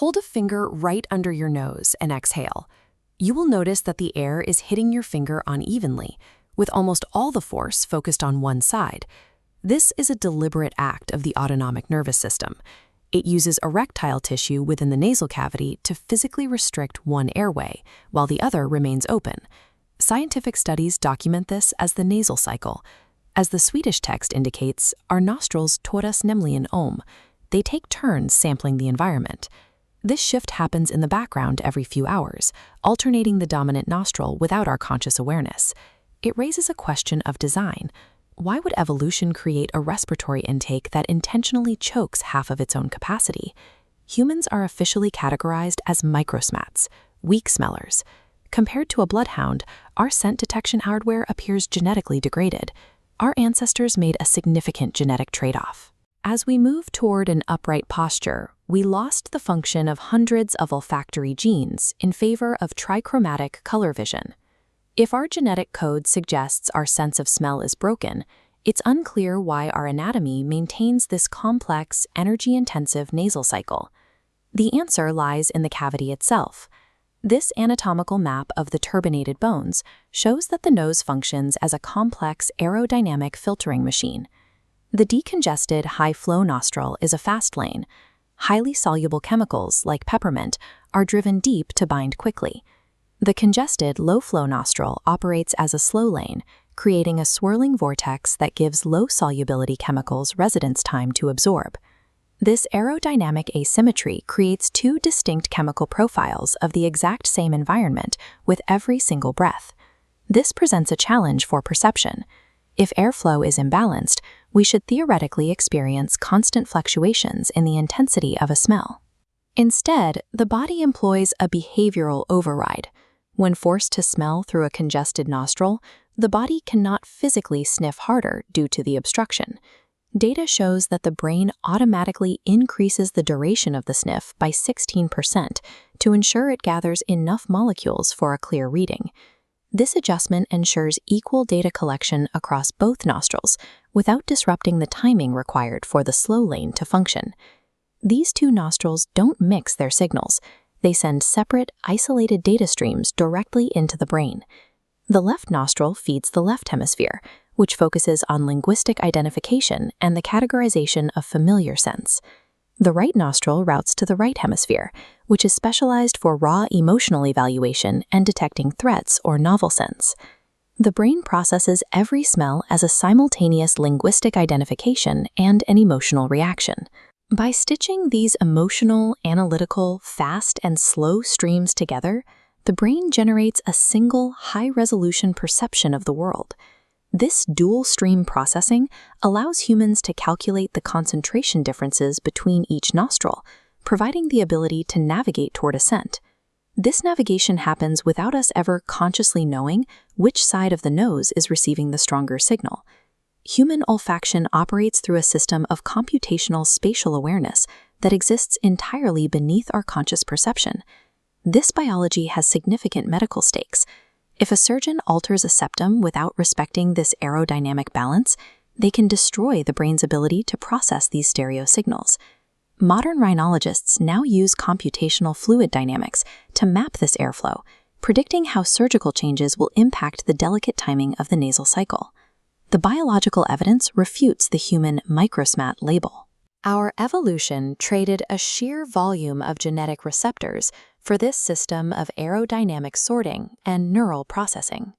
Hold a finger right under your nose and exhale. You will notice that the air is hitting your finger unevenly, with almost all the force focused on one side. This is a deliberate act of the autonomic nervous system. It uses erectile tissue within the nasal cavity to physically restrict one airway, while the other remains open. Scientific studies document this as the nasal cycle. As the Swedish text indicates, our nostrils toras nämligen om. They take turns sampling the environment. This shift happens in the background every few hours, alternating the dominant nostril without our conscious awareness. It raises a question of design. Why would evolution create a respiratory intake that intentionally chokes half of its own capacity? Humans are officially categorized as microsmats, weak smellers. Compared to a bloodhound, our scent detection hardware appears genetically degraded. Our ancestors made a significant genetic trade-off. As we move toward an upright posture, we lost the function of hundreds of olfactory genes in favor of tri-chromatic color vision. If our genetic code suggests our sense of smell is broken, it's unclear why our anatomy maintains this complex, energy-intensive nasal cycle. The answer lies in the cavity itself. This anatomical map of the turbinated bones shows that the nose functions as a complex aerodynamic filtering machine. The decongested high-flow nostril is a fast lane. Highly soluble chemicals, like peppermint, are driven deep to bind quickly. The congested low-flow nostril operates as a slow lane, creating a swirling vortex that gives low-solubility chemicals residence time to absorb. This aerodynamic asymmetry creates two distinct chemical profiles of the exact same environment with every single breath. This presents a challenge for perception. If airflow is imbalanced, we should theoretically experience constant fluctuations in the intensity of a smell. Instead, the body employs a behavioral override. When forced to smell through a congested nostril, the body cannot physically sniff harder due to the obstruction. Data shows that the brain automatically increases the duration of the sniff by 16% to ensure it gathers enough molecules for a clear reading. This adjustment ensures equal data collection across both nostrils without disrupting the timing required for the slow lane to function. These two nostrils don't mix their signals. They send separate, isolated data streams directly into the brain. The left nostril feeds the left hemisphere, which focuses on linguistic identification and the categorization of familiar scents. The right nostril routes to the right hemisphere, which is specialized for raw emotional evaluation and detecting threats or novel scents. The brain processes every smell as a simultaneous linguistic identification and an emotional reaction. By stitching these emotional, analytical, fast, and slow streams together, the brain generates a single, high-resolution perception of the world. This dual-stream processing allows humans to calculate the concentration differences between each nostril, providing the ability to navigate toward a scent. This navigation happens without us ever consciously knowing which side of the nose is receiving the stronger signal. Human olfaction operates through a system of computational spatial awareness that exists entirely beneath our conscious perception. This biology has significant medical stakes. If a surgeon alters a septum without respecting this aerodynamic balance, they can destroy the brain's ability to process these stereo signals. Modern rhinologists now use computational fluid dynamics to map this airflow, predicting how surgical changes will impact the delicate timing of the nasal cycle. The biological evidence refutes the human microsmat label. Our evolution traded a sheer volume of genetic receptors for this system of aerodynamic sorting and neural processing.